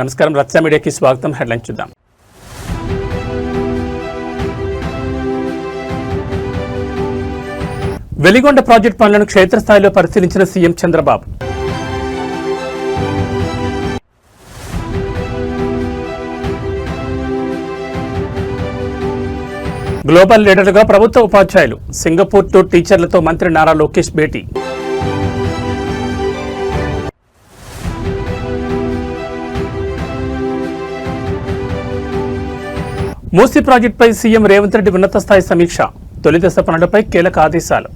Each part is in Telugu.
నమస్కారం రత్స మీడియాకి స్వాగతం. హెడ్లైన్స్ చూద్దాం. వెలిగొండ ప్రాజెక్టు పనులను క్షేత్రస్థాయిలో పరిశీలించిన సీఎం చంద్రబాబు. గ్లోబల్ లీడర్లుగా ప్రభుత్వ ఉపాధ్యాయులు. సింగపూర్ టూర్ టీచర్లతో మంత్రి నారా లోకేష్ భేటీ. మూసీ ప్రాజెక్టుపై సీఎం రేవంత్ రెడ్డి ఉన్నత స్థాయి సమీక్ష. తొలి దశ పనులపై కీలక ఆదేశాలు.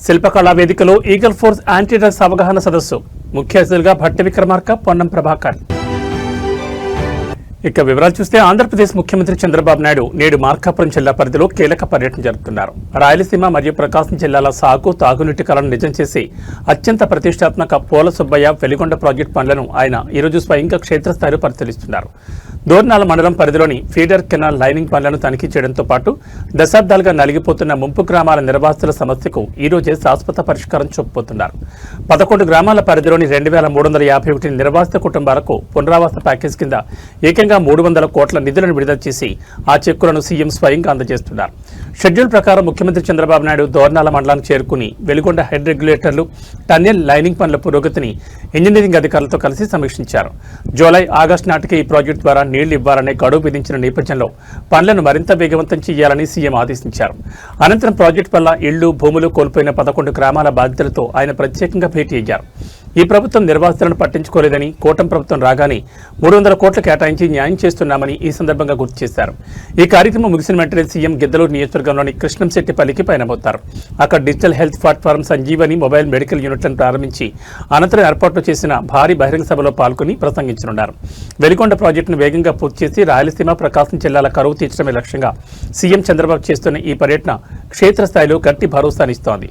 శిల్పకళా వేదికలో ఈగల్ ఫోర్స్ యాంటీ డ్రగ్స్ అవగాహన సదస్సు. ముఖ్య అతిథులుగా భట్టి విక్రమార్క, పొన్నం ప్రభాకర్. ఇక వివరాలు చూస్తే ఆంధ్రప్రదేశ్ ముఖ్యమంత్రి చంద్రబాబు నాయుడు నేడు మార్కాపురం జిల్లా పరిధిలో కీలక పర్యటన జరుపుతున్నారు. రాయలసీమ మరియు ప్రకాశం జిల్లాల సాగు తాగునీటి కలను నిజం చేసి అత్యంత ప్రతిష్టాత్మక పోల సుబ్బయ్య వెలిగొండ ప్రాజెక్టు పనులను ఆయన ఈరోజు స్వయంగా క్షేత్రస్థాయిలో పరిశీలిస్తున్నారు. దోర్నాల మండలం పరిధిలోని ఫీడర్ కెనాల్ లైనింగ్ పనులను తనిఖీ చేయడంతో పాటు దశాబ్దాలుగా నలిగిపోతున్న ముంపు గ్రామాల నిర్వాసితుల సమస్యకు ఈ రోజే శాశ్వత పరిష్కారం చూపబోతున్నారు. 11 గ్రామాల పరిధిలోని 2351 నిర్వాసిత కుటుంబాలకు పునరావాస ప్యాకేజ్ కింద ఏకంగా 300 కోట్ల నిధులను విడుదల చేసి ఆ చెక్కులను సీఎం స్వయంగా అందజేస్తున్నారు. షెడ్యూల్ ప్రకారం ముఖ్యమంత్రి చంద్రబాబు నాయుడు దోర్నాల మండలానికి చేరుకుని వెలిగొండ హెడ్ రెగ్యులేటర్లు, టన్నెల్ లైనింగ్ పనుల పురోగతిని ఇంజనీరింగ్ అధికారులతో కలిసి సమీక్షించారు. జూలై, ఆగస్టు నాటికి ఈ ప్రాజెక్టు ద్వారా నీళ్లు ఇవ్వాలనే గడువు విధించిన నేపథ్యంలో పనులను మరింత వేగవంతం చేయాలని సీఎం ఆదేశించారు. అనంతరం ప్రాజెక్టు వల్ల ఇళ్లు, భూములు కోల్పోయిన 11 గ్రామాల బాధితులతో ఆయన ప్రత్యేకంగా భేటీ అయ్యారు. ఈ ప్రభుత్వం నిర్వాసితులను పట్టించుకోలేదని, కూటమి ప్రభుత్వం రాగానే 300 కోట్లు కేటాయించి న్యాయం చేస్తున్నామని ఈ సందర్భంగా గుర్తు చేశారు. ఈ కార్యక్రమం ముగిసిన వెంటనే సీఎం గిద్దలూరు నియోజకవర్గంలోని కృష్ణంశెట్టిపల్లికి పయనమవుతారు. అక్కడ digital health platform Sanjeevani mobile medical యూనిట్లను ప్రారంభించి అనంతరం ఏర్పాటు చేసిన భారీ బహిరంగ సభలో పాల్గొని ప్రసంగించనున్నారు. వెలిగొండ ప్రాజెక్టును వేగంగా పూర్తి చేసి రాయలసీమ, ప్రకాశం జిల్లాల కరువు తీర్చడమే లక్ష్యంగా సీఎం చంద్రబాబు చేస్తున్న ఈ పర్యటన క్షేత్రస్థాయిలో గట్టి భరోసానిస్తోంది.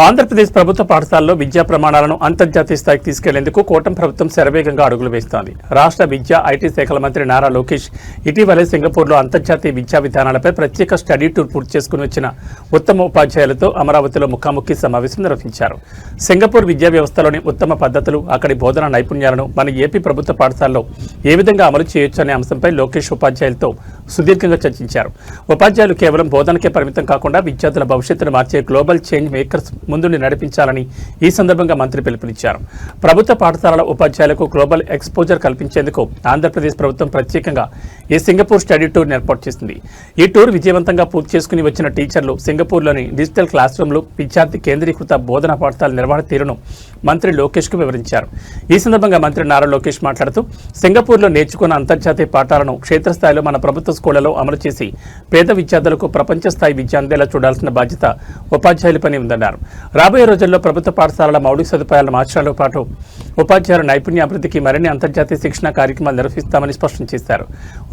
ఆంధ్రప్రదేశ్ ప్రభుత్వ పాఠశాలలో విద్యా ప్రమాణాలను అంతర్జాతీయ స్థాయికి తీసుకెళ్లేందుకు కూటమి ప్రభుత్వం శరవేగంగా అడుగులు వేస్తోంది. రాష్ట్ర విద్యా, ఐటీ శాఖల మంత్రి నారా లోకేష్ ఇటీవలే సింగపూర్లో అంతర్జాతీయ విద్యా విధానాలపై ప్రత్యేక స్టడీ టూర్ పూర్తి చేసుకుని వచ్చిన ఉత్తమ ఉపాధ్యాయులతో అమరావతిలో ముఖాముఖి సమావేశం నిర్వహించారు. సింగపూర్ విద్యా వ్యవస్థలోని ఉత్తమ పద్ధతులు, అక్కడి బోధనా నైపుణ్యాలను మన ఏపీ ప్రభుత్వ పాఠశాలలో ఏ విధంగా అమలు చేయొచ్చు అనే అంశంపై లోకేష్ ఉపాధ్యాయులతో సుదీర్ఘంగా చర్చించారు. ఉపాధ్యాయులు కేవలం బోధనకే పరిమితం కాకుండా విద్యార్థుల భవిష్యత్తును మార్చే గ్లోబల్ చేంజ్ మేకర్స్ ముందుని నడిపించాలని ఈ సందర్భంగా మంత్రి పిలుపునిచ్చారు. ప్రభుత్వ పాఠశాలల ఉపాధ్యాయులకు గ్లోబల్ ఎక్స్పోజర్ కల్పించేందుకు ఆంధ్రప్రదేశ్ ప్రభుత్వం ప్రత్యేకంగా ఈ సింగపూర్ స్టడీ టూర్ ఏర్పాటు చేసింది. ఈ టూర్ విజయవంతంగా పూర్తి చేసుకుని వచ్చిన టీచర్లు సింగపూర్లోని డిజిటల్ క్లాస్ రూమ్లు, విద్యార్థి కేంద్రీకృత బోధనా పాఠశాల నిర్వహణ తీరును మంత్రి లోకేష్ కు వివరించారు. ఈ సందర్భంగా మంత్రి నారా లోకేష్ మాట్లాడుతూ సింగపూర్లో నేర్చుకున్న అంతర్జాతీయ పాఠాలను క్షేత్రస్థాయిలో మన ప్రభుత్వ స్కూళ్లలో అమలు చేసి పేద విద్యార్థులకు ప్రపంచ స్థాయి విద్య అందేలా చూడాల్సిన బాధ్యత ఉపాధ్యాయుల పని ఉందన్నారు. రాబోయే రోజుల్లో ప్రభుత్వ పాఠశాలల మౌలిక సదుపాయాలను మార్చడంతో పాటు ఉపాధ్యాయుల నైపుణ్యాభివృద్ధికి మరిన్ని అంతర్జాతీయ శిక్షణ కార్యక్రమాలు నిర్వహిస్తామని స్పష్టం చేశారు.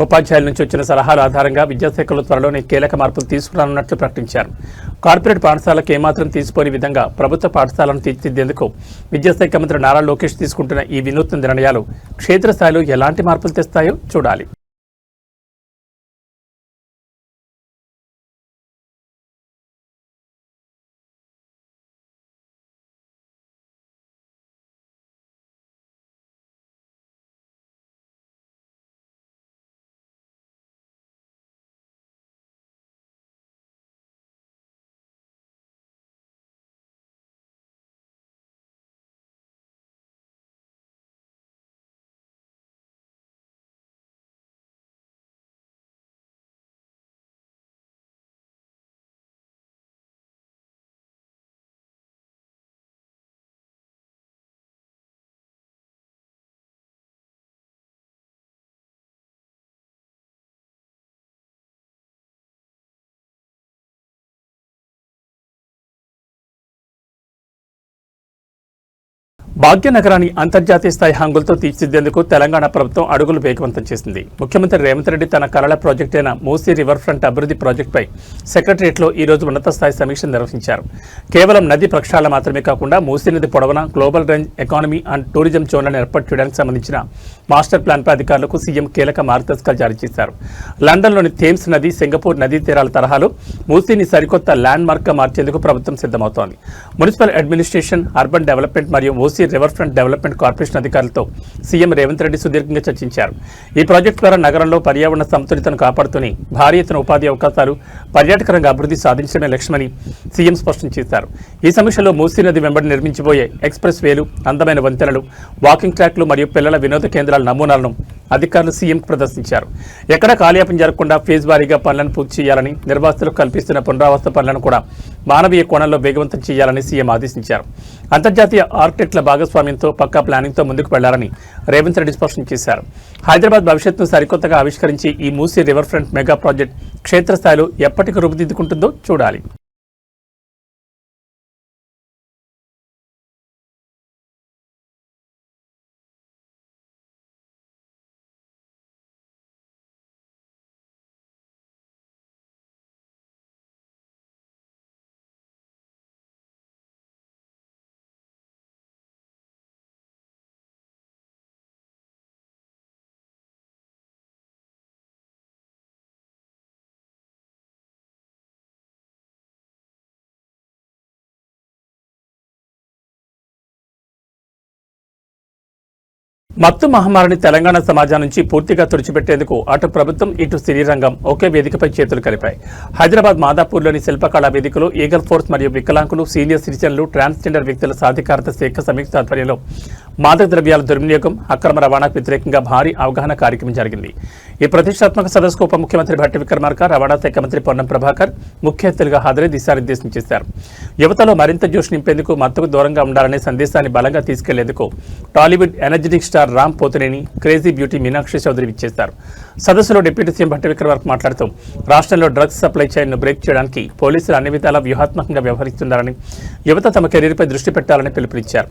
ఉపాధ్యాయుల నుంచి వచ్చిన సలహాల ఆధారంగా విద్యాశాఖలో త్వరలోనే కీలక మార్పులు తీసుకురానున్నట్లు ప్రకటించారు. కార్పొరేట్ పాఠశాలకు ఏమాత్రం తీసిపోని విధంగా ప్రభుత్వ పాఠశాలను తీర్చిదిద్దేందుకు విద్యాశాఖ మంత్రి నారా లోకేష్ తీసుకుంటున్న ఈ వినూత్న నిర్ణయాలు క్షేత్రస్థాయిలో ఎలాంటి మార్పులు తెస్తాయో చూడాలి. భాగ్యనగరాన్ని అంతర్జాతీయ స్థాయి హంగులతో తీర్చిదిద్దేందుకు తెలంగాణ ప్రభుత్వం అడుగులు వేగవంతం చేసింది. ముఖ్యమంత్రి రేవంత్ రెడ్డి తన కలల ప్రాజెక్టు అయిన మూసీ రివర్ ఫ్రంట్ అభివృద్ధి ప్రాజెక్టుపై సెక్రటరియట్లో ఈ రోజు ఉన్నత స్థాయి సమీక్ష నిర్వహించారు. కేవలం నది ప్రక్షాళన మాత్రమే కాకుండా మూసీ నది పొడవున global range economy and tourism జోన్లను ఏర్పాటు చేయడానికి సంబంధించిన మాస్టర్ ప్లాన్పై అధికారులకు సీఎం కీలక మార్గదర్శకాలు జారీ చేశారు. లండన్లోని థేమ్స్ నది, సింగపూర్ నదీ తీరాల తరహాలో మూసీని సరికొత్త ల్యాండ్ మార్క్గా మార్చేందుకు ప్రభుత్వం సిద్ధమవుతోంది. మున్సిపల్ అడ్మినిస్ట్రేషన్, అర్బన్ డెవలప్మెంట్ మరియు Musi river front development corporation అధికారులతో సీఎం రేవంత్ రెడ్డి సుదీర్ఘంగా చర్చించారు. ఈ ప్రాజెక్టు ద్వారా నగరంలో పర్యావరణ సమతుల్యతను కాపాడుతూనే భారీ ఎత్తున ఉపాధి అవకాశాలు, పర్యాటక రంగ అభివృద్ధి సాధించడమే లక్ష్యమని సీఎం స్పష్టం చేశారు. ఈ సమీక్షలో మూసీ నది వెంబడి నిర్మించబోయే ఎక్స్ప్రెస్ వేలు, అందమైన వంతెనలు, వాకింగ్ ట్రాక్లు మరియు పిల్లల వినోద కేంద్రాల నమూనాలను అధికారులు సీఎం ప్రదర్శించారు. ఎక్కడా కాలయాపన జరగకుండా ఫేజ్ వారీగా పనులను పూర్తి చేయాలని, నిర్వాసితులకు కల్పిస్తున్న పునరావాస పనులను కూడా మానవీయ కోణంలో వేగవంతం చేయాలని సీఎం ఆదేశించారు. అంతర్జాతీయ ఆర్కిటెక్టుల భాగస్వామ్యంతో పక్కా ప్లానింగ్తో ముందుకు వెళ్లాలని రేవంత్ రెడ్డి స్పష్టం చేశారు. హైదరాబాద్ భవిష్యత్తును సరికొత్తగా ఆవిష్కరించి ఈ Musi river front mega project క్షేత్రస్థాయిలో ఎప్పటికి రూపుదిద్దుకుంటుందో చూడాలి. మత్తు మహమ్మారిని తెలంగాణ సమాజం నుంచి పూర్తిగా తుడిచిపెట్టేందుకు అటు ప్రభుత్వం, ఇటు సినీ రంగం ఒకే వేదికపై చేతులు కలిపాయి. హైదరాబాద్ మాదాపూర్లోని శిల్పకళా వేదికలో ఈగల్ ఫోర్స్ మరియు వికలాంగులు, సీనియర్ సిటిజన్లు, ట్రాన్స్జెండర్ వ్యక్తుల సాధికారత శాఖ సంయుక్త ఆధ్వర్యంలో మాదక ద్రవ్యాల దుర్వినియోగం, అక్రమ రవాణాకు వ్యతిరేకంగా భారీ అవగాహన కార్యక్రమం జరిగింది. ఈ ప్రతిష్టాత్మక సదస్సుకు ఉప ముఖ్యమంత్రి భట్టి విక్రమార్క, రవాణా శాఖ మంత్రి పొన్నం ప్రభాకర్ ముఖ్య అతిథులుగా హాజరై దిశానిర్దేశం చేశారు. యువతలో మరింత జోష్ నింపేందుకు, మత్తుకు దూరంగా ఉండాలనే సందేశాన్ని బలంగా తీసుకెళ్లేందుకు Tollywood energetic star Ram Pothineni, crazy beauty Meenakshi Chaudhary విచ్చేశారు. సదస్సులో డిప్యూటీ సీఎం భట్టి విక్రమార్క మాట్లాడుతూ రాష్ట్రంలో డ్రగ్స్ సప్లై చైన్ను బ్రేక్ చేయడానికి పోలీసులు అన్ని విధాలా వ్యూహాత్మకంగా వ్యవహరిస్తున్నారని, యువత తమ కెరీర్పై దృష్టి పెట్టాలని పిలుపునిచ్చారు.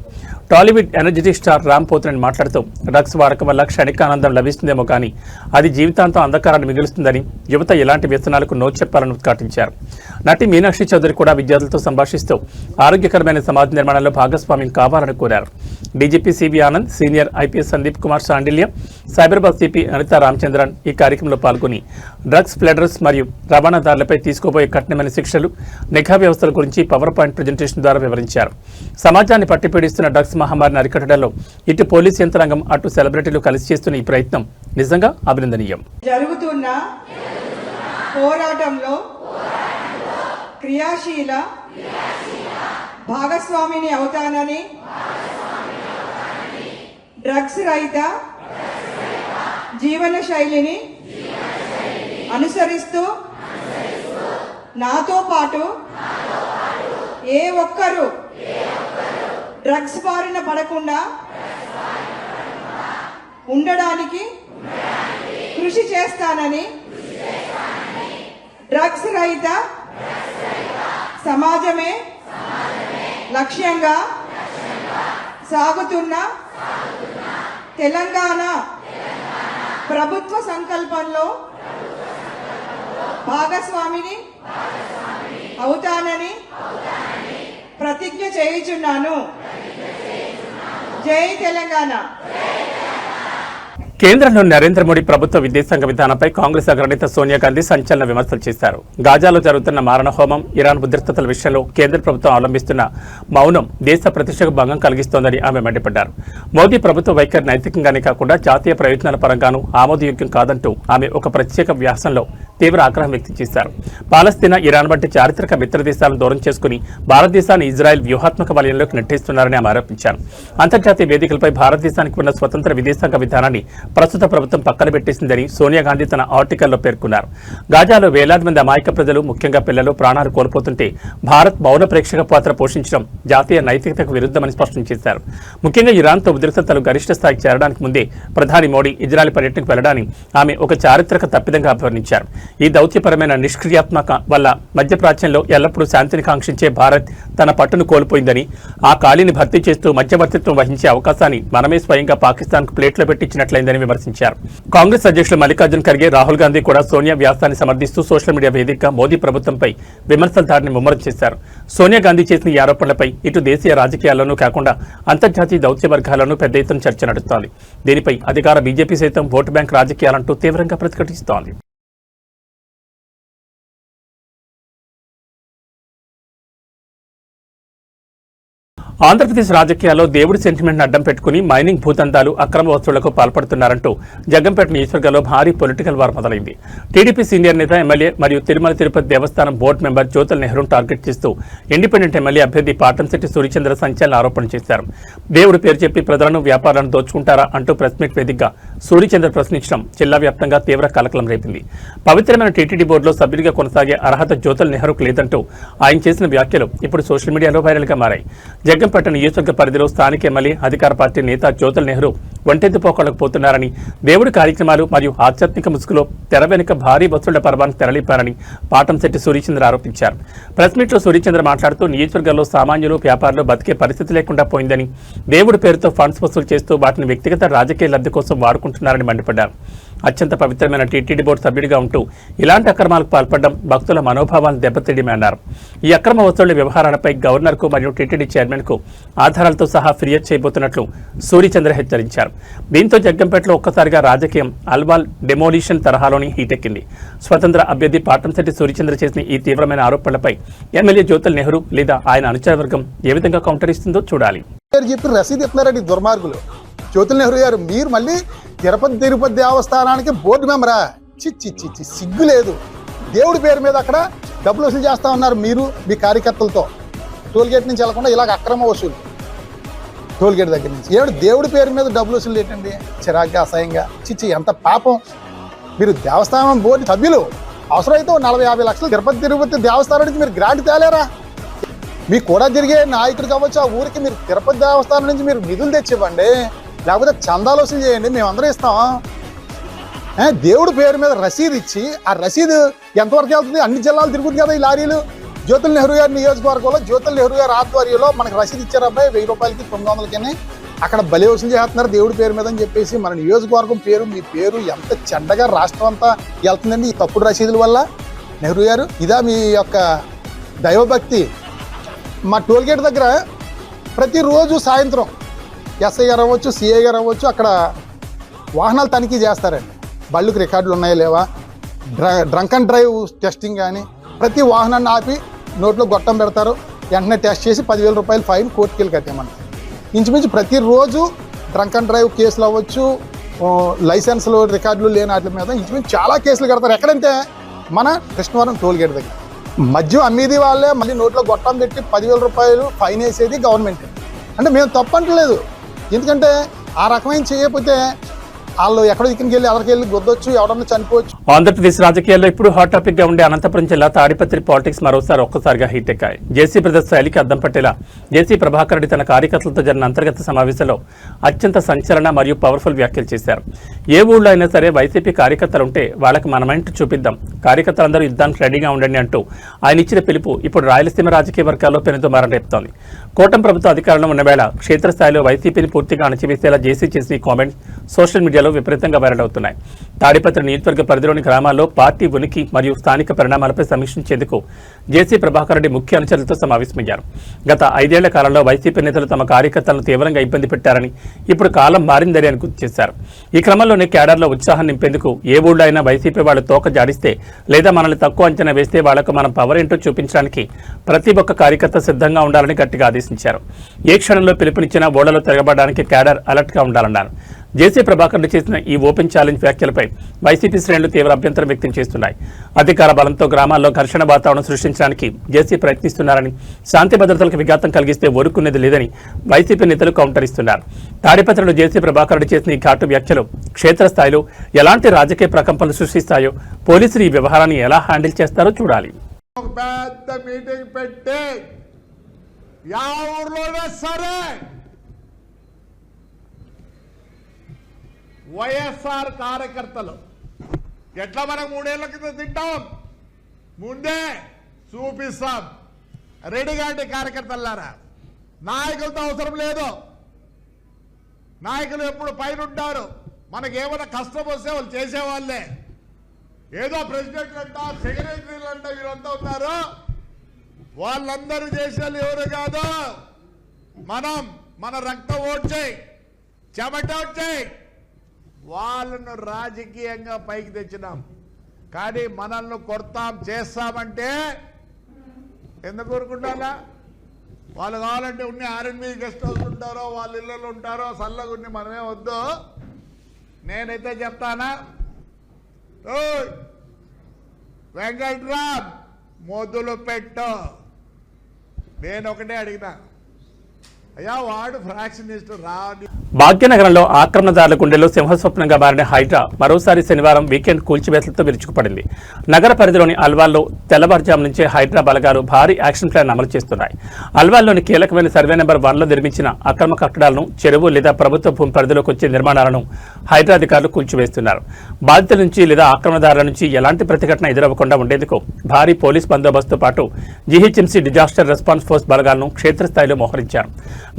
టాలీవుడ్ ఎనర్జెటిక్ స్టార్ రామ్ పోతినేని మాట్లాడుతూ డ్రగ్స్ వాడకం వల్ల క్షణిక ఆనందం లభిస్తుందేమో కానీ అది జీవితాంతం అంధకారాన్ని మిగులుస్తుందని, యువత ఎలాంటి వ్యసనాలకు నో చెప్పాలని ఉద్ఘాటించారు. నటి మీనాక్షి చౌదరి కూడా విద్యార్థులతో సంభాషిస్తూ ఆరోగ్యకరమైన సమాజ నిర్మాణంలో భాగస్వామ్యం కావాలని కోరారు. DGP CV Anand, senior IPS Sandeep Kumar Sandilya, Cyberabad CP Anitha Ramachandran ఈ కార్యక్రమంలో పాల్గొని డ్రగ్స్ ప్లెడర్స్ మరియు రవాణాదారులపై తీసుకోబోయే కఠినమైన శిక్షలు, నిఘా వ్యవస్థల గురించి పవర్ పాయింట్ ప్రజెంటేషన్ ద్వారా వివరించారు. సమాజాన్ని పట్టిపీడిస్తున్న డ్రగ్స్ మహమ్మారిని అరికట్టడంలో ఇటు పోలీస్ యంత్రాంగం, అటు సెలబ్రిటీలు కలిసి చేస్తున్న ఈ ప్రయత్నం నిజంగా అభినందనీయం. జరుగుతున్న పోరాటంలో క్రియాశీల భాగస్వామిని అవుతానని, డ్రగ్స్ రహిత జీవన శైలిని అనుసరిస్తూ నాతో పాటు ఏ ఒక్కరూ డ్రగ్స్ బారిన పడకుండా ఉండడానికి కృషి చేస్తానని, డ్రగ్స్ రహిత సమాజమే లక్ష్యంగా సాగుతున్న తెలంగాణ ప్రభుత్వ సంకల్పంలో భాగస్వామిని అవుతానని ప్రతిజ్ఞ చేయుచున్నాను. జై తెలంగాణ. కేంద్రంలో నరేంద్ర మోడీ ప్రభుత్వ విదేశాంగ విధానంపై కాంగ్రెస్ అగ్రనేత సోనియా గాంధీ సంచలన విమర్శలు చేశారు. గాజాలో జరుగుతున్న మారణ హోమం, ఇరాన్ ఉద్రిక్తతల విషయంలో కేంద్ర ప్రభుత్వం అవలంబిస్తున్న మౌనం దేశ ప్రతిష్టకు భంగం కలిగిస్తోందని ఆమె మండిపడ్డారు. మోదీ ప్రభుత్వ వైఖరి నైతికంగానే కాకుండా జాతీయ ప్రయోజనాల పరంగానూ ఆమోదయోగ్యం కాదంటూ ఆమె ఒక ప్రత్యేక వ్యాసంలో తీవ్ర ఆగ్రహం వ్యక్తం చేశారు. పాలస్తీనా, ఇరాన్ వంటి చారిత్రక మిత్ర దేశాలను దూరం చేసుకుని భారతదేశాన్ని ఇజ్రాయెల్ వ్యూహాత్మక వలయంలోకి నెట్టేస్తున్నారని ఆమె ఆరోపించారు. అంతర్జాతీయ వేదికలపై భారతదేశానికి ఉన్న స్వతంత్ర విదేశాంగ విధానాన్ని ప్రస్తుత ప్రభుత్వం పక్కన పెట్టేసిందని సోనియా గాంధీ తన ఆర్టికల్లో పేర్కొన్నారు. గాజాలో వేలాది మంది అమాయక ప్రజలు, ముఖ్యంగా పిల్లలు ప్రాణాలు కోల్పోతుంటే భారత్ మౌన ప్రేక్షక పాత్ర పోషించడం జాతీయ నైతికతకు విరుద్ధమని స్పష్టం చేశారు. ముఖ్యంగా ఇరాన్తో ఉద్రిక్తతలు గరిష్ట స్థాయికి చేరడానికి ముందే ప్రధాని మోడీ ఇజ్రాయెల్ పర్యటనకు వెళ్లడాన్ని ఆమె ఒక చారిత్రక తప్పిదంగా అభివర్ణించారు. ఈ దౌత్యపరమైన నిష్క్రియాత్మక వల్ల మధ్యప్రాచ్యంలో ఎల్లప్పుడూ శాంతిని కాంక్షించే భారత్ తన పట్టును కోల్పోయిందని, ఆ ఖాళీని భర్తీ చేస్తూ మధ్యవర్తిత్వం వహించే అవకాశాన్ని మనమే స్వయంగా పాకిస్తాన్కు ప్లేట్లో పెట్టించినట్లయిందని విమర్శించారు. కాంగ్రెస్ అధ్యక్షులు మల్లికార్జున్ ఖర్గే, రాహుల్ గాంధీ కూడా సోనియా వ్యాసాన్ని సమర్థిస్తూ సోషల్ మీడియా వేదికగా మోదీ ప్రభుత్వంపై విమర్శల దాడిని ముమ్మరం చేశారు. సోనియా గాంధీ చేసిన ఈ ఆరోపణలపై ఇటు దేశీయ రాజకీయాల్లోనూ కాకుండా అంతర్జాతీయ దౌత్య వర్గాల్లోనూ పెద్ద ఎత్తున చర్చ నడుస్తోంది. దీనిపై అధికార బీజేపీ సైతం ఓటు బ్యాంక్ రాజకీయాలంటూ తీవ్రంగా ప్రతిఘటిస్తోంది. ఆంధ్రప్రదేశ్ రాజకీయాల్లో దేవుడి సెంటిమెంట్ అడ్డం పెట్టుకుని మైనింగ్ భూదందాలు, అక్రమ వసూళ్లకు పాల్పడుతున్నారంటూ జగ్గంపేట నియోజకవర్గంలో భారీ పొలిటికల్ వార్ మొదలైంది. టీడీపీ సీనియర్ నేత, ఎమ్మెల్యే మరియు తిరుమల తిరుపతి దేవస్థానం బోర్డు మెంబర్ జ్యోతుల నెహ్రూను టార్గెట్ చేస్తూ ఇండిపెండెంట్ ఎమ్మెల్యే అభ్యర్థి పాటంశెట్టి సూర్యచంద్ర సంచలన ఆరోపణలు చేశారు. దేవుడి పేరు చెప్పి ప్రజలను, వ్యాపారాలను దోచుకుంటారా అంటూ ప్రెస్ మీట్ వేదికగా సూర్యచంద్ర ప్రశ్నించడం జిల్లా వ్యాప్తంగా తీవ్ర కలకలం రేపింది. పవిత్రమైన టీటీడీ బోర్డులో సభ్యుడిగా కొనసాగే అర్హత జ్యోతుల నెహ్రూకు లేదంటూ ఆయన చేసిన వ్యాఖ్యలు ఇప్పుడు సోషల్ మీడియాలో వైరల్గా మారాయి. జగ్గంపేట నియోజకవర్గ పరిధిలో స్థానిక ఎమ్మెల్యే, అధికార పార్టీ నేత జ్యోతుల నెహ్రూ ఒంటెద్దు పోకడకు పోతున్నారని, దేవుడి కార్యక్రమాలు మరియు ఆధ్యాత్మిక ముసుగులో తెర వెనుక భారీ వసూళ్ల పర్వాన్ని తెరలిపారని పాటంశెట్టి సూర్యచంద్ర ఆరోపించారు. ప్రెస్ మీట్లో సూర్యచంద్ర మాట్లాడుతూ నియోజకవర్గంలో సామాన్యులు, వ్యాపారులు బతికే పరిస్థితి లేకుండా పోయిందని, దేవుడి పేరుతో ఫండ్స్ వసూలు చేస్తూ వాటిని వ్యక్తిగత రాజకీయ లబ్ధి కోసం వాడుకుంటున్నారని మండిపడ్డారు. అత్యంత పవిత్రమైన టీటీడీ బోర్డు సభ్యుడిగా ఉంటూ ఇలాంటి అక్రమాలకు పాల్పడడం భక్తుల మనోభావాలను దెబ్బతీయడమే అన్నారు. ఈ అక్రమ వసూళ్ల వ్యవహారాలపై గవర్నర్కు మరియు టీటీడీ చైర్మన్కు ఆధారాలతో సహా ఫిర్యాదు చేయబోతున్నట్లు సూర్యచంద్ర హెచ్చరించారు. దీంతో జగ్గంపేటలో ఒక్కసారిగా రాజకీయం అల్వాల్ డెమోలిషన్ తరహాలోని హీటెక్కింది. స్వతంత్ర అభ్యర్థి పాటంశెట్టి సూర్యచంద్ర చేసిన ఈ తీవ్రమైన ఆరోపణలపై ఎమ్మెల్యే జ్యోతుల నెహ్రూ లేదా ఆయన అనుచర వర్గం ఏ విధంగా కౌంటర్ ఇస్తుందో చూడాలి. రసీదు ఇస్తున్నారండి దుర్మార్గులు. జ్యోతుల నెహ్రూ గారు, మీరు మళ్ళీ తిరుపతి దేవస్థానానికి బోర్డు మెంబరా? చిచ్చి సిగ్గు లేదు. దేవుడి పేరు మీద అక్కడ డబ్బులు వసూలు చేస్తా ఉన్నారు మీరు మీ కార్యకర్తలతో. టోల్గేట్ నుంచి వెళ్లకుండా ఇలాగ అక్రమ వసూలు, టోల్గేట్ దగ్గర నుంచి ఏడు దేవుడి పేరు మీద డబ్బులు వసూలు ఏంటండి? చిరాగ్గా, అసహ్యంగా. ఎంత పాపం. మీరు దేవస్థానం బోర్డు సభ్యులు, అవసరమైతే 40-50 లక్షలు తిరుపతి దేవస్థానం నుంచి మీరు గ్రాంట్ తేలేరా? మీకు కూడా జరిగే నాయకుడు కావచ్చు, ఆ ఊరికి మీరు తిరుపతి దేవస్థానం నుంచి మీరు నిధులు తెచ్చివ్వండి, లేకపోతే చందాలు వసూలు చేయండి, మేమందరం ఇస్తాం. దేవుడి పేరు మీద రసీదు ఇచ్చి ఆ రసీదు ఎంతవరకు వెళ్తుంది? అన్ని జిల్లాలు తిరుగుతుంది కదా ఈ లారీలు. జ్యోతుల నెహ్రూ గారి నియోజకవర్గంలో జ్యోతుల నెహ్రూ గారి ఆధ్వర్యంలో మనకు రసీదు ఇచ్చారు అబ్బాయి, 1000 రూపాయలకి 900కి. అక్కడ బలి వసూలు చేస్తున్నారు దేవుడి పేరు మీద అని చెప్పేసి. మన నియోజకవర్గం పేరు, మీ పేరు ఎంత చెడ్డగా రాష్ట్రం అంతా వెళ్తుందండి ఈ తప్పుడు రసీదుల వల్ల. నెహ్రూ గారు, ఇదా మీ యొక్క దైవభక్తి? మా టోల్గేట్ దగ్గర ప్రతిరోజు సాయంత్రం ఎస్ఐ గారు అవ్వచ్చు, సిఐ గారు అవ్వచ్చు, అక్కడ వాహనాలు తనిఖీ చేస్తారండి. బళ్ళుకి రికార్డులు ఉన్నాయా లేవా, డ్రంక్ అండ్ డ్రైవ్ టెస్టింగ్ కానీ, ప్రతి వాహనాన్ని ఆపి నోట్లో గొట్టం పెడతారు. వెంటనే టెస్ట్ చేసి 10,000 రూపాయలు ఫైన్ కోర్టుకి వెళ్ళి కట్టేయమంటారు. ఇంచుమించు ప్రతిరోజు డ్రంక్ అండ్ డ్రైవ్ కేసులు అవ్వచ్చు, లైసెన్సులు రికార్డులు లేని వాటి మీద ఇంచుమించు చాలా కేసులు కడతారు. ఎక్కడంటే మన కృష్ణవరం టోల్గేట్ దగ్గర. మద్యం అమ్మేది వాళ్ళే, మళ్ళీ నోట్లో గొట్టం పెట్టి 10,000 రూపాయలు ఫైన్ వేసేది గవర్నమెంట్. అంటే మేము తప్పంటలేదు, ఎందుకంటే ఆ రకమైన చేయకపోతే వాళ్ళు ఎక్కడో ఇక్కడికి వెళ్ళి ఎవరికి వెళ్ళి గుద్దొచ్చు, ఎవరన్నా చనిపోవచ్చు. ఆంధ్రప్రదేశ్ రాజకీయాల్లో ఇప్పుడు హాట్ టాపిక్ గా ఉండే అనంతపురం జిల్లా తాడిపత్రి పాలిటిక్స్ మరోసారి ఒక్కసారిగా హీట్ ఎక్కాయి. జేసీ బ్రదర్స్ శైలికి అద్దం పట్టేలా జేసీ ప్రభాకర్ రెడ్డి తన కార్యకర్తలతో జరిగిన అంతర్గత సమావేశంలో అత్యంత సంచలన మరియు పవర్ఫుల్ వ్యాఖ్యలు చేశారు. ఏ ఊళ్ళో అయినా సరే వైసీపీ కార్యకర్తలు ఉంటే వాళ్ళకి మనమంటూ చూపిద్దాం, కార్యకర్తలందరూ యుద్ధానికి రెడీగా ఉండండి అంటూ ఆయన ఇచ్చిన పిలుపు ఇప్పుడు రాయలసీమ రాజకీయ వర్గాల్లో పెనుదుమారం రేపుతోంది. కూటమి ప్రభుత్వం అధికారంలో ఉన్న వేళ క్షేత్రస్థాయిలో వైసీపీని పూర్తిగా అణచివేసేలా జేసీ చేసిన ఈ కామెంట్స్ సోషల్ మీడియాలో విపరీతంగా వైరల్ అవుతున్నాయి. తాడిపత్రి నియోజకవర్గ పరిధిలోని గ్రామాల్లో పార్టీ ఉనికి మరియు స్థానిక పరిణామాలపై సమీక్షించేందుకు జేసీ ప్రభాకర్ రెడ్డి ముఖ్య అనుచరులతో సమావేశమయ్యారు. గత 5 ఏళ్ల కాలంలో వైసీపీ నేతలు తమ కార్యకర్తలను తీవ్రంగా ఇబ్బంది పెట్టారని, ఇప్పుడు కాలం మారిందని అని గుర్తు చేశారు. ఈ క్రమంలోనే క్యాడర్లో ఉత్సాహం నింపేందుకు ఏ ఊళ్ళో అయినా వైసీపీ వాళ్ళు తోక జాడిస్తే లేదా మనల్ని తక్కువ అంచనా వేస్తే వాళ్లకు మనం పవర్ ఏంటో చూపించడానికి ప్రతి ఒక్క కార్యకర్త సిద్ధంగా ఉండాలని గట్టిగా ఆదేశించారు. ఏ క్షణంలో పిలుపునిచ్చినా ఓడలో తిరగబడడానికి క్యాడర్ అలర్ట్గా ఉండాలన్నారు. జేసీ ప్రభాకర్ చేసిన ఈ ఓపెన్ ఛాలెంజ్ వ్యాఖ్యలపై వైసీపీ శ్రేణులు తీవ్ర అభ్యంతరం వ్యక్తం చేస్తున్నాయి. అధికార బలంతో గ్రామాల్లో ఘర్షణ వాతావరణం సృష్టించడానికి జేసీ ప్రయత్నిస్తున్నారని, శాంతి భద్రతలకు విఘాతం కలిగిస్తే ఊరుకునేది లేదని వైసీపీ నేతలు కౌంటర్ ఇస్తున్నారు. తాడిపత్రిలో జేసీ ప్రభాకర్ చేసిన ఈ ఘాటు వ్యాఖ్యలు క్షేత్రస్థాయిలో ఎలాంటి రాజకీయ ప్రకంపనలు సృష్టిస్తాయో, పోలీసులు ఈ వ్యవహారాన్ని ఎలా హ్యాండిల్ చేస్తారో చూడాలి. ఒక పెద్ద మీటింగ్ పెట్టి యా ఊర్లోనే సరే వైఎస్ఆర్ కార్యకర్తలు ఎట్లా మనం 3 ఏళ్ల కింద తింటాం, ముందే చూపిస్తాం. రెడీగాంటి కార్యకర్తలారా, నాయకులతో అవసరం లేదు. నాయకులు ఎప్పుడు పైన ఉంటారు. మనకేమైనా కష్టం వస్తే వాళ్ళు చేసేవాళ్ళే. ఏదో ప్రెసిడెంట్ అంట, సెక్రటరీలు అంట, వీరంతా ఉన్నారు. వాళ్ళందరూ చేసేది ఎవరు కాదు. మన రక్తం ఓడ్చేయి, చెమట ఓడ్చేయి, వాళ్ళను రాజకీయంగా పైకి తెచ్చినాం. కానీ మనల్ని కొడతాం చేస్తామంటే ఎందుకు ఊరుకుంటారా? వాళ్ళు కావాలంటే ఉన్ని ఆర్ఎన్బి గెస్ట్ హౌస్ ఉంటారో, వాళ్ళ ఇళ్ళలో ఉంటారో, చల్లగా ఉన్ని మనమే వద్దు. నేనైతే చెప్తానా, వెంకట్రామ్ మొదలు పెట్టు. నేను ఒకటే అడిగినా, అయ్యా వాడు ఫ్రాక్షనిస్ట్ రాని. భాగ్యనగరంలో ఆక్రమణదారుల గుండెల్లో సింహస్వప్నంగా మారిన హైడ్రా మరోసారి శనివారం వీకెండ్ కూల్చివేతలతో విరుచుకుపడింది. నగర పరిధిలోని అల్వాల్లో తెల్లవారుజాము నుంచే హైడ్రా బలగాలు భారీ యాక్షన్ ప్లాన్ అమలు చేస్తున్నాయి. అల్వాల్లోని కీలకమైన సర్వే నెంబర్ 1లో నిర్మించిన అక్రమ కట్టడాలను, చెరువు లేదా ప్రభుత్వ భూమి పరిధిలోకి వచ్చే నిర్మాణాలను హైడ్రా అధికారులు కూల్చివేస్తున్నారు. బాధితుల నుంచి లేదా ఆక్రమణదారుల నుంచి ఎలాంటి ప్రతిఘటన ఎదురవ్వకుండా ఉండేందుకు భారీ పోలీస్ బందోబస్తుతో పాటు జీహెచ్ఎంసీ డిజాస్టర్ రెస్పాన్స్ ఫోర్స్ బలగాలను క్షేత్రస్థాయిలో మోహరించారు.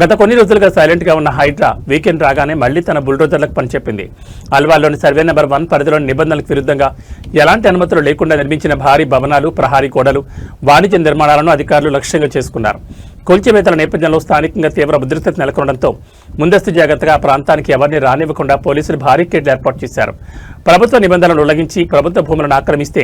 గత కొన్ని రోజులుగా సైలెంట్ గా ఉన్న హైడ్రా వీకెండ్ రాగానే మళ్లీ తన బుల్డోజర్లకు పనిచెప్పింది. అల్వాల్లోని సర్వే నెంబర్ 1 పరిధిలోని నిబంధనలకు విరుద్ధంగా ఎలాంటి అనుమతులు లేకుండా నిర్మించిన భారీ భవనాలు, ప్రహారీ గోడలు, వాణిజ్య నిర్మాణాలను అధికారులు లక్ష్యంగా చేసుకున్నారు. కూల్చివేతల నేపథ్యంలో స్థానికంగా తీవ్ర ఉద్రిక్తత నెలకొనడంతో ముందస్తు జాగ్రత్తగా ఆ ప్రాంతానికి ఎవరిని రానివ్వకుండా పోలీసులు భారీ కేడ్లు ఏర్పాటు చేశారు. ప్రభుత్వ నిబంధనలు ఉల్లంఘించి ప్రభుత్వ భూములను ఆక్రమిస్తే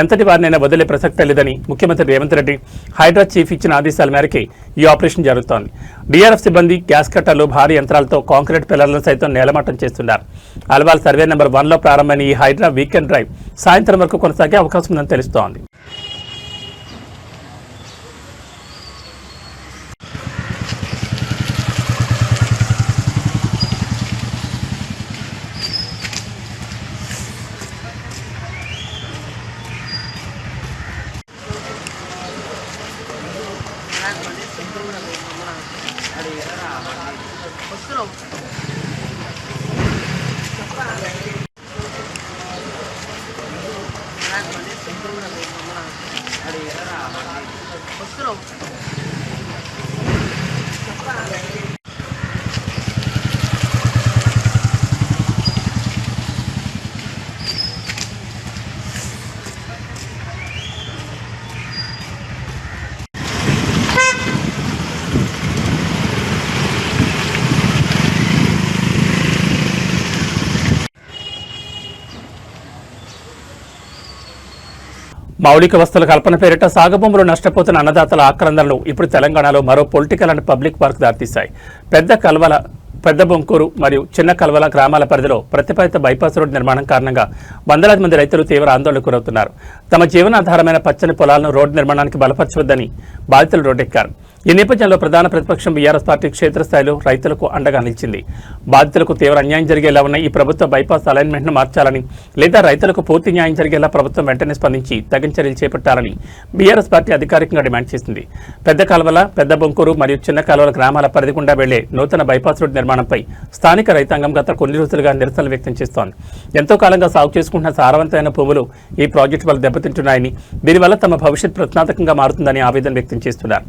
ఎంతటి వారినైనా వదిలే ప్రసక్తే లేదని ముఖ్యమంత్రి రేవంత్ రెడ్డి హైడ్రా చీఫ్ ఇచ్చిన ఆదేశాల మేరకే ఈ ఆపరేషన్ జరుగుతోంది. డీఆర్ఎఫ్ సిబ్బంది గ్యాస్ కట్టర్లు, భారీ యంత్రాలతో కాంక్రీట్ పిల్లర్లను సైతం నేలమట్టం చేస్తున్నారు. అల్వాల్ సర్వే నెంబర్ 1లో ప్రారంభమైన ఈ హైడ్రా వీకెండ్ డ్రైవ్ సాయంత్రం వరకు కొనసాగే అవకాశం ఉందని తెలుస్తోంది. మౌలిక వస్తువుల కల్పన పేరిట సాగుభూములు నష్టపోతున్న అన్నదాతల ఆక్రందనలు ఇప్పుడు తెలంగాణలో మరో పొలిటికల్ అండ్ పబ్లిక్ వర్క్ దారితీశాయి. పెద్ద బొంకూరు మరియు చిన్న కల్వల గ్రామాల పరిధిలో ప్రతిపాదిత బైపాస్ రోడ్డు నిర్మాణం కారణంగా వందలాది మంది రైతులు తీవ్ర ఆందోళనకు గురవుతున్నారు. తమ జీవనాధారమైన పచ్చని పొలాలను రోడ్డు నిర్మాణానికి బలపరచవద్దని బాధితులు రోడ్డెక్కారు. ఈ నేపథ్యంలో ప్రధాన ప్రతిపక్షం బీఆర్ఎస్ పార్టీ క్షేత్రస్థాయిలో రైతులకు అండగా నిలిచింది. బాధితులకు తీవ్ర అన్యాయం జరిగేలా ఉన్న ఈ ప్రభుత్వ బైపాస్ అలైన్మెంట్ను మార్చాలని, లేదా రైతులకు పూర్తి న్యాయం జరిగేలా ప్రభుత్వం వెంటనే స్పందించి తగిన చర్యలు చేపట్టాలని బీఆర్ఎస్ పార్టీ అధికారికంగా డిమాండ్ చేసింది. పెద్ద కాల్వల, పెద్ద బొంకూరు మరియు చిన్న కాలువల గ్రామాల పరిధి గుండా వెళ్లే నూతన బైపాస్ రోడ్డు నిర్మాణంపై స్థానిక రైతాంగం గత కొన్ని రోజులుగా నిరసనలు వ్యక్తం చేస్తోంది. ఎంతో కాలంగా సాగు చేసుకుంటున్న సారవంతమైన భూములు ఈ ప్రాజెక్టు వల్ల దెబ్బతింటున్నాయని, దీనివల్ల తమ భవిష్యత్ ప్రశ్నార్థకంగా మారుతుందని ఆవేదన వ్యక్తం చేస్తున్నారు.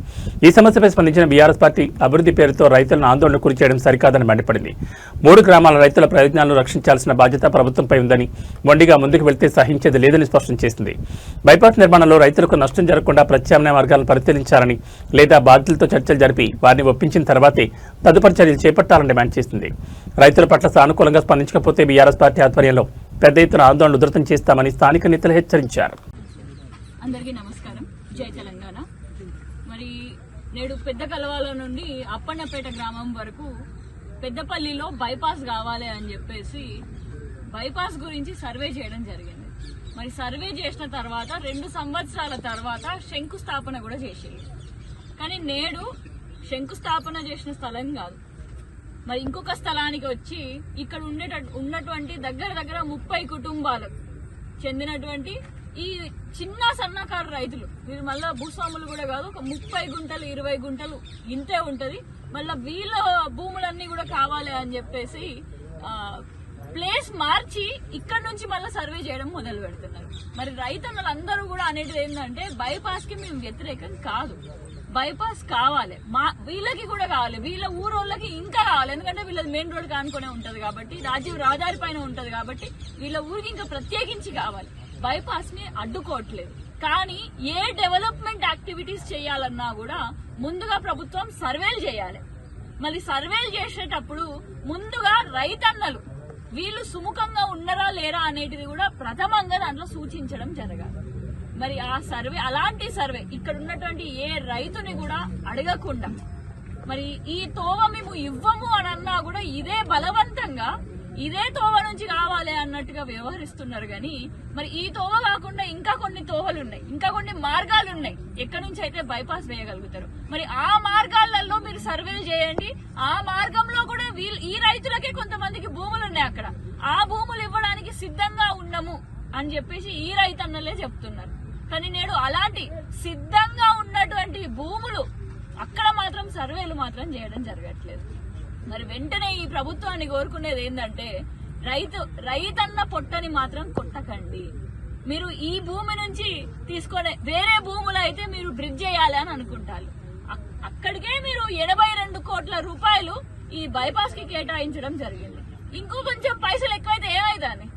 ఈ సమస్యపై స్పందించిన బీఆర్ఎస్ పార్టీ అభివృద్ధి పేరుతో రైతులను ఆందోళనకు గురి చేయడం సరికాదని మండిపడింది. 3 గ్రామాల రైతుల ప్రయోజనాలను రక్షించాల్సిన బాధ్యత ప్రభుత్వంపై ఉందని, మొండిగా ముందుకు వెళ్తే సహించేది లేదని స్పష్టం చేసింది. బైపాస్ నిర్మాణంలో రైతులకు నష్టం జరగకుండా ప్రత్యామ్నాయ మార్గాలను పరిశీలించాలని, లేదా బాధితులతో చర్చలు జరిపి వారిని ఒప్పించిన తర్వాతే తదుపరి చర్యలు చేపట్టాలని డిమాండ్ చేసింది. రైతుల పట్ల సానుకూలంగా స్పందించకపోతే బీఆర్ఎస్ పార్టీ ఆధ్వర్యంలో పెద్ద ఎత్తున ఆందోళన ఉధృతం చేస్తామని స్థానిక నేతలు హెచ్చరించారు. అందరికీ నమస్కారం. జై తెలంగాణ. మరి నేడు పెద్ద కలవాల నుండి అప్పన్నపేట గ్రామం వరకు పెద్దపల్లిలో బైపాస్ కావాలి అని చెప్పేసి బైపాస్ గురించి సర్వే చేయడం జరిగింది. మరి సర్వే చేసిన తర్వాత 2 సంవత్సరాల తర్వాత శంకుస్థాపన కూడా చేసేది. కానీ నేడు శంకుస్థాపన చేసిన స్థలం కాదు, మరి ఇంకొక స్థలానికి వచ్చి ఇక్కడ ఉన్నటువంటి దగ్గర 30 కుటుంబాలకు చెందినటువంటి ఈ చిన్న సన్నకారు రైతులు, వీరు మళ్ళా భూస్వాములు కూడా కాదు, ఒక 30 గుంటలు 20 గుంటలు ఇంతే ఉంటది. మళ్ళా వీళ్ళ భూములన్నీ కూడా కావాలి అని చెప్పేసి ప్లేస్ మార్చి ఇక్కడ నుంచి మళ్ళీ సర్వే చేయడం మొదలు పెడుతున్నారు. మరి రైతన్నలందరూ కూడా అనేది ఏంటంటే బైపాస్ కి మేము వ్యతిరేకం కాదు, బైపాస్ కావాలి, వీళ్ళకి కూడా కావాలి, వీళ్ళ ఊరోళ్ళకి ఇంకా కావాలి. ఎందుకంటే వీళ్ళది మెయిన్ రోడ్ కానుకునే ఉంటది కాబట్టి, రాజీవ్ రహదారి పైన ఉంటది కాబట్టి వీళ్ళ ఊరికి ఇంకా ప్రత్యేకించి కావాలి. బైపాస్ ని అడ్డుకోవట్లేదు, కానీ ఏ డెవలప్మెంట్ యాక్టివిటీస్ చేయాలన్నా కూడా ముందుగా ప్రభుత్వం సర్వేలు చేయాలి. మరి సర్వేలు చేసేటప్పుడు ముందుగా రైతన్నలు వీళ్ళు సుముఖంగా ఉన్నారా లేరా అనేటిది కూడా ప్రథమంగా దాంట్లో సూచించడం జరగాలి. మరి ఆ సర్వే, అలాంటి సర్వే ఇక్కడ ఉన్నటువంటి ఏ రైతుని కూడా అడగకుండా, మరి ఈ తోవ మేము ఇవ్వము అని అన్నా కూడా ఇదే బలవంతంగా ఇదే తోవ నుంచి కావాలి అన్నట్టుగా వ్యవహరిస్తున్నారు. కానీ మరి ఈ తోవ కాకుండా ఇంకా కొన్ని తోవలు ఉన్నాయి, ఇంకా కొన్ని మార్గాలు ఉన్నాయి ఎక్కడి నుంచి అయితే బైపాస్ వేయగలుగుతారు. మరి ఆ మార్గాలలో మీరు సర్వేలు చేయండి. ఆ మార్గంలో కూడా ఈ రైతులకే కొంతమందికి భూములు ఉన్నాయి, అక్కడ ఆ భూములు ఇవ్వడానికి సిద్ధంగా ఉన్నాము అని చెప్పేసి ఈ రైతన్నలే చెప్తున్నారు. కానీ నేడు అలాంటి సిద్ధంగా ఉన్నటువంటి భూములు అక్కడ మాత్రం సర్వేలు మాత్రం చేయడం జరగట్లేదు. మరి వెంటనే ఈ ప్రభుత్వాన్ని కోరుకునేది ఏంటంటే రైతన్న పొట్టని మాత్రం కొట్టకండి. మీరు ఈ భూమి నుంచి తీసుకునే వేరే భూములు అయితే మీరు బ్రిడ్జ్ చేయాలి అని అనుకుంటారు, అక్కడికే మీరు 82 కోట్ల రూపాయలు ఈ బైపాస్ కి కేటాయించడం జరిగింది. ఇంకో కొంచెం పైసలు ఎక్కువైతే ఏమైందని,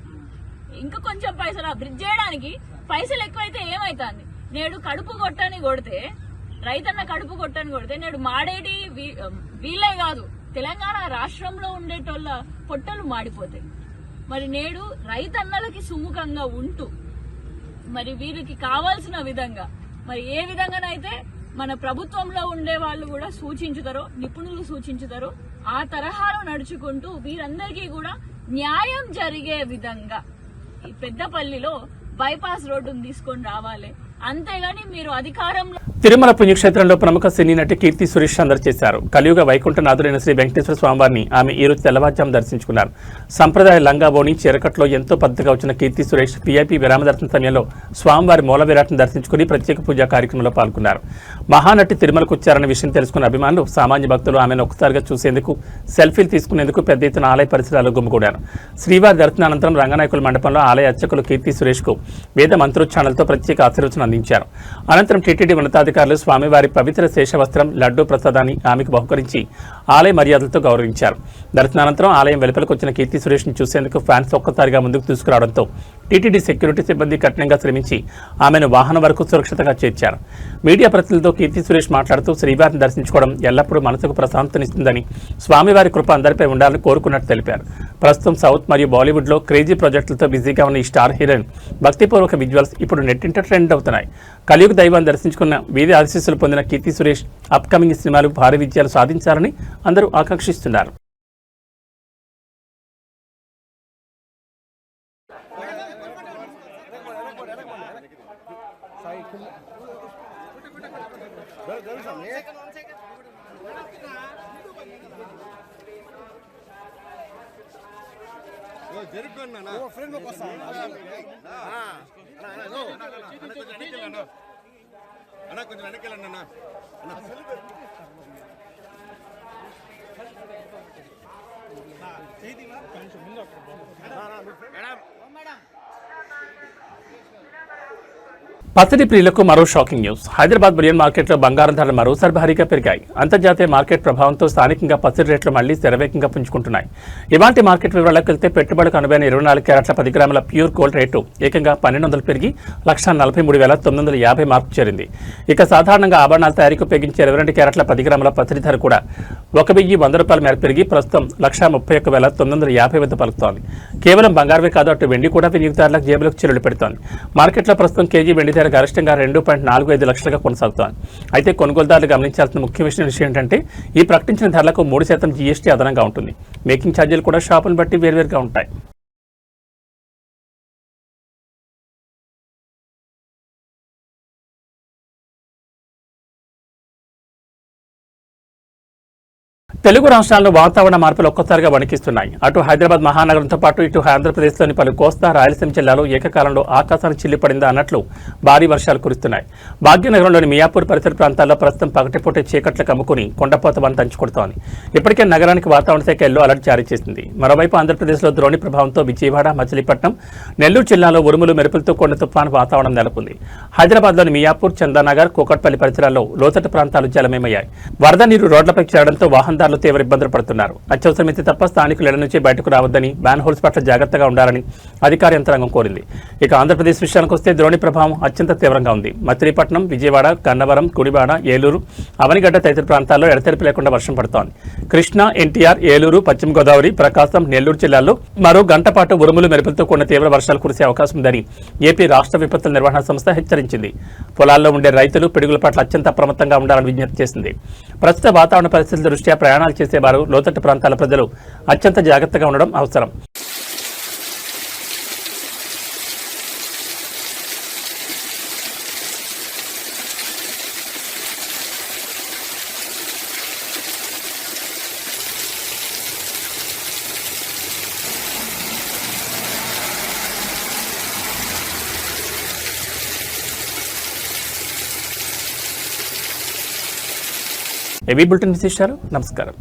ఇంకా కొంచెం పైసలు ఆ బ్రిడ్జ్ చేయడానికి పైసలు ఎక్కువైతే ఏమైతుంది. నేడు కడుపు కొట్టని కొడితే, రైతన్న కడుపు కొట్టని కొడితే నేడు మాడేటి వీళ్ళే కాదు, తెలంగాణ రాష్ట్రంలో ఉండేటోళ్ళ పొట్టలు మాడిపోతాయి. మరి నేడు రైతన్నలకి సుముఖంగా ఉంటూ మరి వీరికి కావాల్సిన విధంగా, మరి ఏ విధంగానైతే మన ప్రభుత్వంలో ఉండే వాళ్ళు కూడా సూచించుతారో, నిపుణులు సూచించుతారో ఆ తరహాలో నడుచుకుంటూ వీరందరికీ కూడా న్యాయం జరిగే విధంగా ఈ పెద్దపల్లిలో బైపాస్ రోడ్డును తీసుకొని రావాలి. అంతేగాని మీరు అధికారంలో తిరుమల పుణ్యక్షేత్రంలో ప్రముఖ సినీ నటి కీర్తి సురేష్ సందడి చేశారు. కలియుగ వైకుంఠనాథుడైన శ్రీ వెంకటేశ్వర స్వామివారిని ఆమె ఈ రోజు తెల్లవారుజాము దర్శించుకున్నారు. సంప్రదాయ లంగాబోని చీరకట్లో ఎంతో పద్ధతిగా వచ్చిన కీర్తి సురేష్ వీఐపీ విరామదర్శన సమయంలో స్వామివారి మూల విరాట్ను దర్శించుకుని ప్రత్యేక పూజా కార్యక్రమంలో పాల్గొన్నారు. మహానటి తిరుమలకు వచ్చారన్న విషయం తెలుసుకున్న అభిమానులు, సామాన్య భక్తులు ఆమెను ఒక్కసారిగా చూసేందుకు, సెల్ఫీలు తీసుకునేందుకు పెద్ద ఎత్తున ఆలయ పరిసరాలు గుమిగూడారు. శ్రీవారి దర్శనానంతరం రంగనాయకుల మండపంలో ఆలయ అర్చకులు కీర్తి సురేష్ కు వేద మంత్రోచ్చారణలతో ప్రత్యేక ఆశీర్వచనం అందించారు. అనంతరం టీటీడీ ఉన్నతాధికారులు స్వామివారి పవిత్ర శేషవస్త్రం, లడ్డూ ప్రసాదాన్ని ఆమెకు బహుకరించి ఆలయ మర్యాదలతో గౌరవించారు. దర్శనానంతరం ఆలయం వెలుపలకు వచ్చిన కీర్తి సురేష్ ని చూసేందుకు ఫ్యాన్స్ ఒక్కసారిగా ముందుకు తీసుకురావడంతో టీటీడీ సెక్యూరిటీ సిబ్బంది కఠినంగా శ్రమించి ఆమెను వాహనం వరకు సురక్షితంగా చేర్చారు. మీడియా ప్రతినిధులతో కీర్తి సురేష్ మాట్లాడుతూ శ్రీవారిని దర్శించుకోవడం ఎల్లప్పుడూ మనసుకు ప్రశాంతనిస్తుందని, స్వామివారి కృప అందరిపై ఉండాలని కోరుకున్నట్టు తెలిపారు. ప్రస్తుతం సౌత్ మరియు బాలీవుడ్లో క్రేజీ ప్రాజెక్టులతో బిజీగా ఉన్న ఈ స్టార్ హీరోయిన్ భక్తిపూర్వక విజువల్స్ ఇప్పుడు నెట్టింట ట్రెండ్ అవుతున్నాయి. కలియుగ దైవాన్ని దర్శించుకున్న వీధి ఆశీస్సులు పొందిన కీర్తి సురేష్ అప్కమింగ్ సినిమాలు భారీ విజయాలు సాధించాలని అందరూ ఆకాంక్షిస్తున్నారు. కొంచెం వెనకెళ్ళండి అన్న. పసిడి ప్రియులకు మరో షాకింగ్ న్యూస్. హైదరాబాద్ బులియన్ మార్కెట్లో బంగారం ధరలు మరోసారి భారీగా పెరిగాయి. అంతర్జాతీయ మార్కెట్ ప్రభావంతో స్థానికంగా పసిడి రేట్లు మళ్లీ శరవేగంగా పుంజుకుంటున్నాయి. ఇవాంటి మార్కెట్ వివరాలకు వెళ్తే పెట్టుబడులకు అనువైన 24 క్యారెట్ల 10 గ్రాముల ప్యూర్ గోల్డ్ రేటు ఏకంగా 1200 పెరిగి 1,43,950 మార్కు చేరింది. ఇక సాధారణంగా ఆభరణాల తయారీకి ఉపయోగించే 22 క్యారెట్ల 10 గ్రాముల పసిడి ధర కూడా 1,100 రూపాయల మేర పెరిగి ప్రస్తుతం 1,31,950 వద్ద పలుకుతోంది. కేవలం బంగారమే కాదు, అటు వెండి కూడా వినియోగదారులకు జేబులకు చిల్లులు పెడుతోంది. మార్కెట్లో ప్రస్తుతం కేజీ వెండి ధర గరిష్టంగా 2.45 లక్షలుగా కొనసాగుతోంది. అయితే కొనుగోలుదారులు గమనించాల్సిన ముఖ్యమైన విషయం ఏంటంటే ఈ ప్రకటించిన ధరలకు 3% జీఎస్టీ అదనంగా ఉంటుంది. మేకింగ్ ఛార్జీలు కూడా షాపును బట్టి వేర్వేరుగా ఉంటాయి. తెలుగు రాష్ట్రాల్లో వాతావరణ మార్పులు ఒక్కసారిగా వణికిస్తున్నాయి. అటు హైదరాబాద్ మహానగరంతో పాటు ఇటు ఆంధ్రప్రదేశ్లోని పలు కోస్తా రాయలసీమ జిల్లాలో ఏకకాలంలో ఆకాశాన్ని చిల్లిపడిందా అన్నట్లు భారీ వర్షాలు కురుస్తున్నాయి. భాగ్యనగరంలోని మియాపూర్ పరిసర ప్రాంతాల్లో ప్రస్తుతం పగటిపూట చీకట్లు కమ్ముకుని కొండపోత వాన దంచుకొడుతోంది. ఇప్పటికే నగరానికి వాతావరణ శాఖ ఎల్లో అలర్ట్ జారీ చేసింది. మరోవైపు ఆంధ్రప్రదేశ్లో ద్రోణి ప్రభావంతో విజయవాడ, మచిలీపట్నం, నెల్లూరు జిల్లాలో ఉరుములు మెరుపులతో కొండ తుఫాను వాతావరణం నెలకొంది. హైదరాబాద్లోని మియాపూర్, చందానగర్, కూకట్పల్లి పరిసరాల్లో లోతట్టు ప్రాంతాలు జలమయమయ్యాయి. వరద నీరు రోడ్లపై చేరడంతో వాహనదారులు తీవ్ర ఇబ్బందులు పడుతున్నారు. అత్యవసరమైతే తప్ప స్థానికులు ఇళ్ల నుంచి బయటకు రావద్దని, మ్యాన్ హోల్స్ పట్ల జాగ్రత్తగా ఉండాలని అధికార యంత్రాంగం కోరింది. ఇక ఆంధ్రప్రదేశ్ విషయానికి వస్తే ద్రోణి ప్రభావం అత్యంత తీవ్రంగా ఉంది. మచిలీపట్నం, విజయవాడ, గన్నవరం, గుడివాడ, ఏలూరు, అవనిగడ్డ తదితర ప్రాంతాల్లో ఎడతెరిపి లేకుండా వర్షం పడుతోంది. కృష్ణా, ఎన్టీఆర్, ఏలూరు, పశ్చిమ గోదావరి, ప్రకాశం, నెల్లూరు జిల్లాల్లో మరో గంట పాటు ఉరుములు మెరుపులతో కూడిన తీవ్ర వర్షాలు కురిసే అవకాశం ఉందని ఏపీ రాష్ట్ర విపత్తుల నిర్వహణ సంస్థ హెచ్చరించింది. పొలాల్లో ఉండే రైతులు పిడుగుల పట్ల అత్యంత అప్రమత్తంగా ఉండాలని విజ్ఞప్తి చేసింది. ప్రస్తుత వాతావరణ పరిస్థితుల దృష్ట్యా ప్రయాణాలు చేసేవారు, లోతట్టు ప్రాంతాల ప్రజలు అత్యంత జాగ్రత్తగా ఉండడం అవసరం. ఏబీ బులెటిన్ విశేషాలు. నమస్కారం.